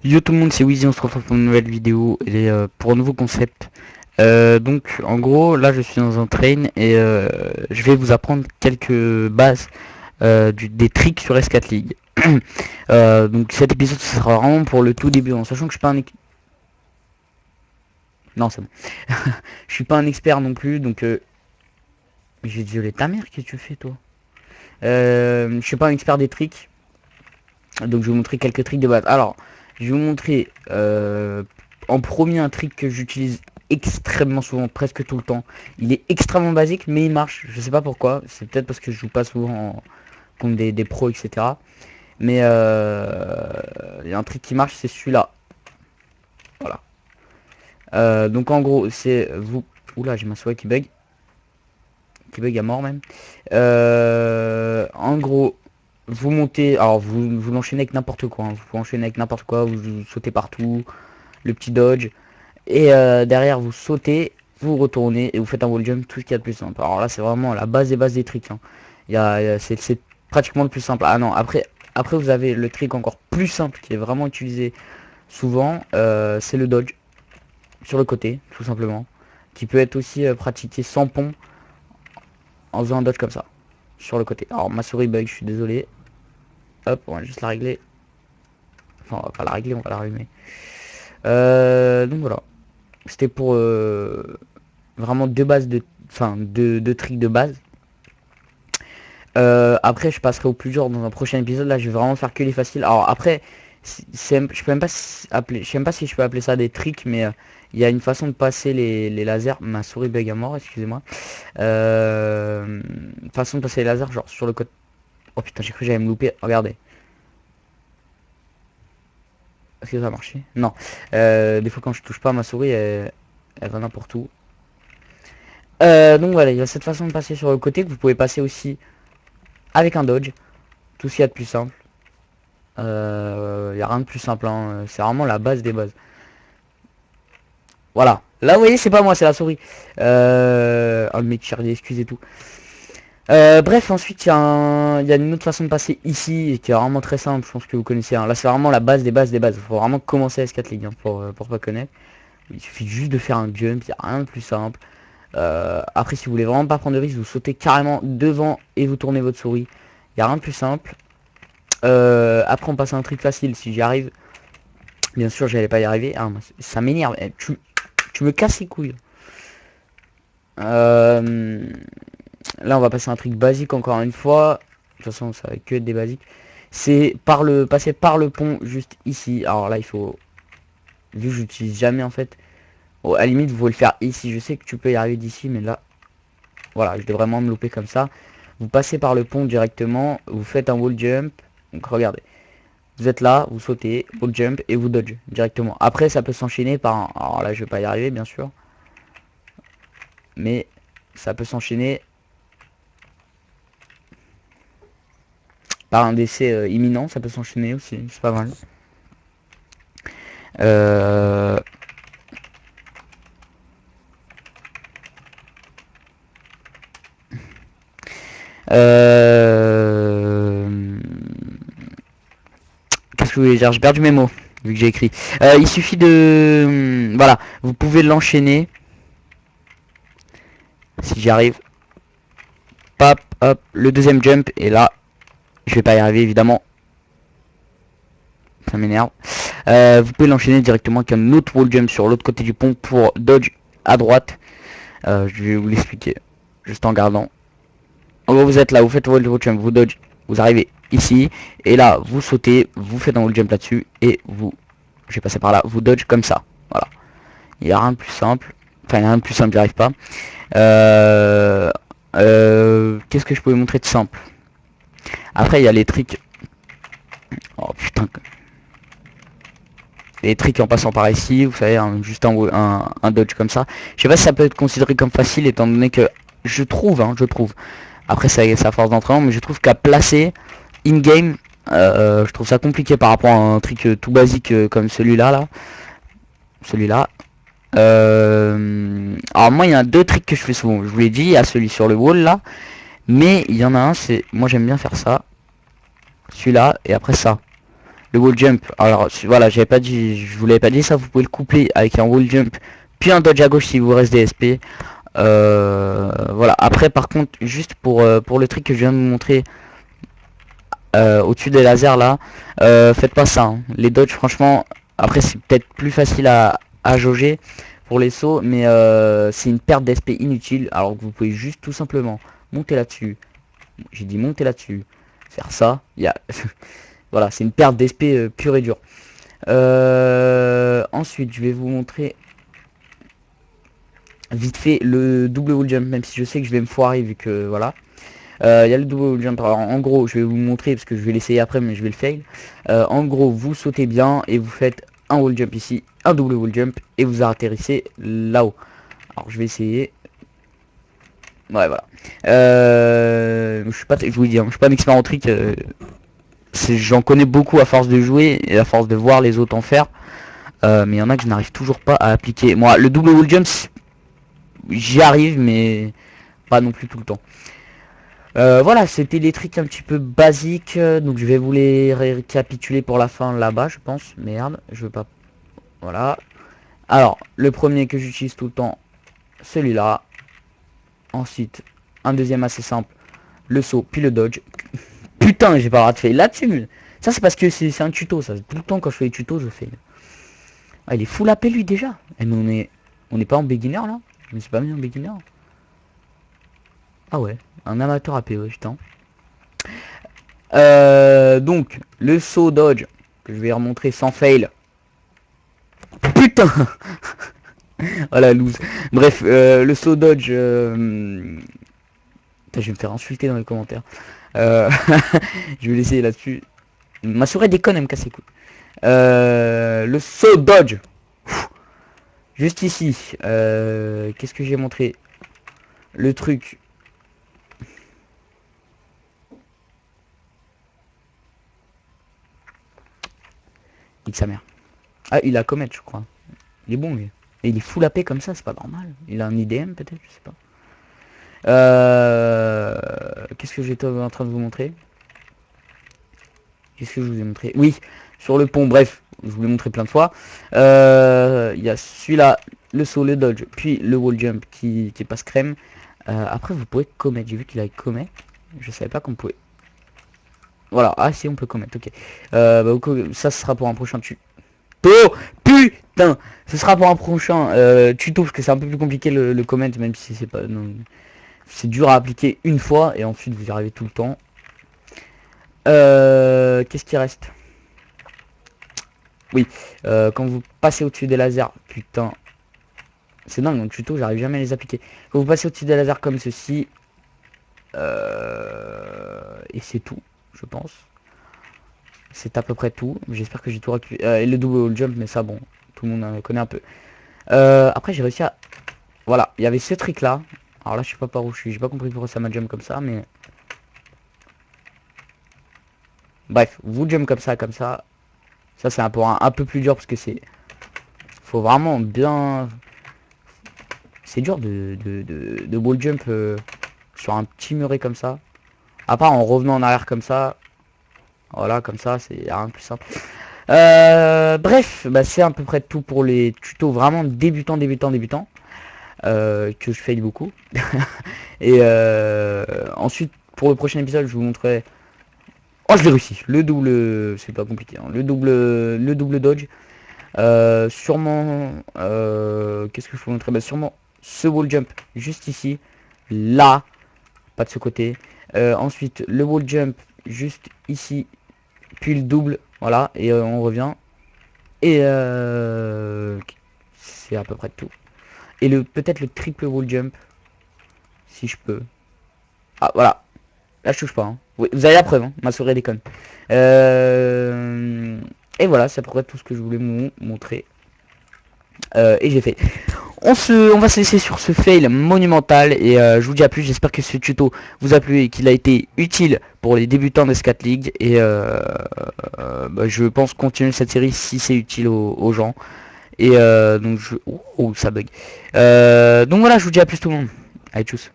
Yo tout le monde, c'est Wheezy, on se retrouve pour une nouvelle vidéo et pour un nouveau concept. Donc en gros, là je suis dans un train et je vais vous apprendre quelques bases des tricks sur S4 League. Donc cet épisode ce sera vraiment pour le tout début, en sachant que je suis pas un non c'est bon. Je suis pas un expert non plus, donc j'ai violé ta mère, qu'est-ce que tu fais toi? Je suis pas un expert des tricks, donc je vais vous montrer quelques tricks de base. Alors, je vais vous montrer en premier un trick que j'utilise extrêmement souvent, presque tout le temps. Il est extrêmement basique, mais il marche. Je sais pas pourquoi. C'est peut-être parce que je joue pas souvent contre des pros, etc. Mais il y a un trick qui marche, c'est celui-là. Voilà. Donc en gros, c'est vous. Oula, j'ai ma souris qui bug. Qui bug à mort même. En gros, vous montez, alors vous l'enchaînez avec n'importe quoi, hein. Vous pouvez enchaîner avec n'importe quoi, vous sautez partout, le petit dodge, et derrière vous sautez, vous retournez et vous faites un wall jump, tout ce qu'il y a de plus simple. Alors là c'est vraiment la base des bases des tricks, hein. C'est pratiquement le plus simple. Ah non, après vous avez le trick encore plus simple qui est vraiment utilisé souvent, c'est le dodge sur le côté, tout simplement, qui peut être aussi pratiqué sans pont en faisant un dodge comme ça sur le côté. Alors ma souris bug, je suis désolé. Hop, on va juste la régler. Enfin, on va pas la régler, on va la rallumer. Donc voilà. C'était pour vraiment deux bases de... Enfin, deux tricks de base. Après, je passerai au plus dur dans un prochain épisode. Là, je vais vraiment faire que les faciles. Alors après, je peux même pas appeler... Je sais même pas si je peux appeler ça des tricks, mais il y a une façon de passer les lasers. Ma souris bug à mort, excusez-moi. Façon de passer les lasers, genre sur le côté... Oh putain, j'ai cru que j'allais me louper. Regardez. Est-ce que ça a marché? Non. Des fois quand je touche pas ma souris, elle va n'importe où. Donc voilà, il y a cette façon de passer sur le côté que vous pouvez passer aussi avec un dodge. Tout ce qu'il y a de plus simple. Il n'y a rien de plus simple, hein. C'est vraiment la base des bases. Voilà. Là, vous voyez, c'est pas moi, c'est la souris. Oh, mais tire des excuses et tout. Bref, ensuite, il y a une autre façon de passer ici, qui est vraiment très simple, je pense que vous connaissez, hein. Là, c'est vraiment la base des bases des bases. Il faut vraiment commencer à S4 League, hein, pour pas connaître. Il suffit juste de faire un jump, il n'y a rien de plus simple. Après, si vous voulez vraiment pas prendre de risque, vous sautez carrément devant et vous tournez votre souris. Il n'y a rien de plus simple. Après, on passe à un trick facile. Si j'y arrive, bien sûr, j'allais pas y arriver. Ah, ça m'énerve. Tu me casses les couilles. Là, on va passer à un truc basique encore une fois. De toute façon, ça va que des basiques. C'est passer par le pont juste ici. Alors là, il faut... Vu que j'utilise jamais en fait. Bon, à la limite, vous pouvez le faire ici. Je sais que tu peux y arriver d'ici, mais là... Voilà, je vais vraiment me louper comme ça. Vous passez par le pont directement. Vous faites un wall jump. Donc regardez. Vous êtes là, vous sautez, wall jump et vous dodge directement. Après, ça peut s'enchaîner par un... Alors là, je vais pas y arriver, bien sûr. Mais ça peut s'enchaîner par un décès imminent. Ça peut s'enchaîner aussi. C'est pas mal. Euh... Qu'est-ce que je voulais dire? J'ai perdu mes mots, vu que j'ai écrit. Il suffit de... Voilà, vous pouvez l'enchaîner. Si j'y arrive. Pop, hop, le deuxième jump. Et là, je vais pas y arriver, évidemment. Ça m'énerve. Vous pouvez l'enchaîner directement avec un autre wall jump sur l'autre côté du pont pour dodge à droite. Je vais vous l'expliquer. Juste en gardant. En gros, vous êtes là, vous faites wall jump, vous dodge. Vous arrivez ici. Et là, vous sautez, vous faites un wall jump là-dessus. Et vous... Je vais passer par là, vous dodge comme ça. Voilà. Il n'y a rien de plus simple. Enfin, il n'y a rien de plus simple, j'y arrive pas. Qu'est-ce que je peux vous montrer de simple? Après, il y a les tricks. Oh putain. Les tricks en passant par ici, vous savez, juste un dodge comme ça. Je sais pas si ça peut être considéré comme facile, étant donné que je trouve. Après, c'est à force d'entraînement, mais je trouve qu'à placer in-game, je trouve ça compliqué par rapport à un trick tout basique comme celui-là. Celui-là. Alors moi il y a deux tricks que je fais souvent. Je vous l'ai dit, il y a celui sur le wall là. Mais il y en a un, c'est... Moi j'aime bien faire ça. Celui-là, et après ça. le wall jump. Alors voilà, j'avais pas dit, je vous l'avais pas dit ça, vous pouvez le coupler avec un wall jump, puis un dodge à gauche si vous reste des SP. Voilà. Après par contre, juste pour le trick que je viens de vous montrer au-dessus des lasers là, faites pas ça, hein. Les dodges franchement, après c'est peut-être plus facile à jauger pour les sauts, mais c'est une perte d'SP inutile, alors que vous pouvez juste tout simplement monter là-dessus. J'ai dit monter là-dessus, faire ça, il y a voilà, c'est une perte d'SP pure et dure. Ensuite je vais vous montrer vite fait le double wall jump, même si je sais que je vais me foirer vu que voilà. Il y a le double wall jump. Alors en gros, je vais vous montrer parce que je vais l'essayer après, mais je vais le fail. En gros, vous sautez bien et vous faites un wall jump ici, un double wall jump et vous atterrissez là-haut. Alors je vais essayer. Ouais, voilà. Je suis pas, je vous dis, hein, je suis pas un expert en trick. J'en connais beaucoup à force de jouer et à force de voir les autres en faire. Mais il y en a que je n'arrive toujours pas à appliquer. Moi, le double wall jump, j'y arrive, mais pas non plus tout le temps. Voilà, c'était les tricks un petit peu basiques, donc je vais vous les récapituler pour la fin là-bas, je pense. Merde, je veux pas. Voilà. Alors, le premier que j'utilise tout le temps, celui-là. Ensuite, un deuxième assez simple, le saut, puis le dodge. Putain, j'ai pas raté là-dessus. Ça, c'est parce que c'est un tuto, ça. Tout le temps, quand je fais les tutos, je fais. Ah, il est full AP lui déjà. Et mais on est pas en beginner là. Je me suis pas mis en beginner. Ah ouais, un amateur AP, ouais, putain. Donc, le saut dodge, que je vais remontrer sans fail. Putain. Voilà, loose. Bref, le saut dodge... Putain, je vais me faire insulter dans les commentaires. Je vais l'essayer là-dessus. Ma souris déconne, elle me casse les couilles. Le saut dodge. Juste ici. Qu'est-ce que j'ai montré? Le truc... Nique sa mère. Ah, il a commettre, je crois. Il est bon, lui. Et il est full AP comme ça, c'est pas normal. Il a un IDM, peut-être, je sais pas. Qu'est-ce que j'étais en train de vous montrer? Qu'est-ce que je vous ai montré? Oui, sur le pont, bref. Je vous l'ai montré plein de fois. Il y a celui-là, le saut, le dodge, puis le wall jump qui passe crème. Après, vous pouvez commettre. J'ai vu qu'il avait commet. Je savais pas qu'on pouvait. Voilà, ah si, on peut commettre, ok. Ça, ce sera pour un prochain tuto. Putain, ce sera pour un prochain tuto parce que c'est un peu plus compliqué le comment, même si c'est pas, c'est dur à appliquer une fois et ensuite vous y arrivez tout le temps. Qu'est-ce qui reste? Oui, quand vous passez au-dessus des lasers, putain, c'est dingue, dans le tuto j'arrive jamais à les appliquer. Quand vous passez au-dessus des lasers comme ceci, et c'est tout, je pense. C'est à peu près tout. J'espère que j'ai tout récupéré. Et le double wall jump, mais ça, bon, tout le monde connaît un peu. Après, j'ai réussi à... Voilà, il y avait ce trick là. Alors là, je sais pas par où je suis. J'ai pas compris pourquoi ça m'a jump comme ça, mais... Bref, vous jump comme ça, comme ça. Ça, c'est un peu plus dur parce que c'est... Faut vraiment bien... C'est dur de wall jump sur un petit muret comme ça. À part en revenant en arrière comme ça. Voilà, comme ça, c'est rien de plus simple. Bref, bah, c'est à peu près tout pour les tutos vraiment débutants. Que je fail beaucoup. Et ensuite, pour le prochain épisode, je vous montrerai... Oh, je l'ai réussi. Le double... C'est pas compliqué. Hein. Le double dodge. Sûrement... Qu'est-ce que je vous montrer? Bah, sûrement ce wall jump juste ici. Là. Pas de ce côté. Ensuite, le wall jump juste ici. Puis le double. Voilà. Et on revient. Et c'est à peu près tout. Et peut-être le triple wall jump. Si je peux. Ah, voilà. Là, je touche pas. Hein. Oui, vous avez la preuve. Hein. Ma souris déconne. Et voilà, c'est à peu près tout ce que je voulais vous montrer. Et j'ai fait. On va se laisser sur ce fail monumental. Et je vous dis à plus. J'espère que ce tuto vous a plu et qu'il a été utile pour les débutants de Scat League. Et bah, je pense continuer cette série si c'est utile aux gens. Et donc oh, ça bug. Donc voilà, je vous dis à plus tout le monde. Allez, tchuss.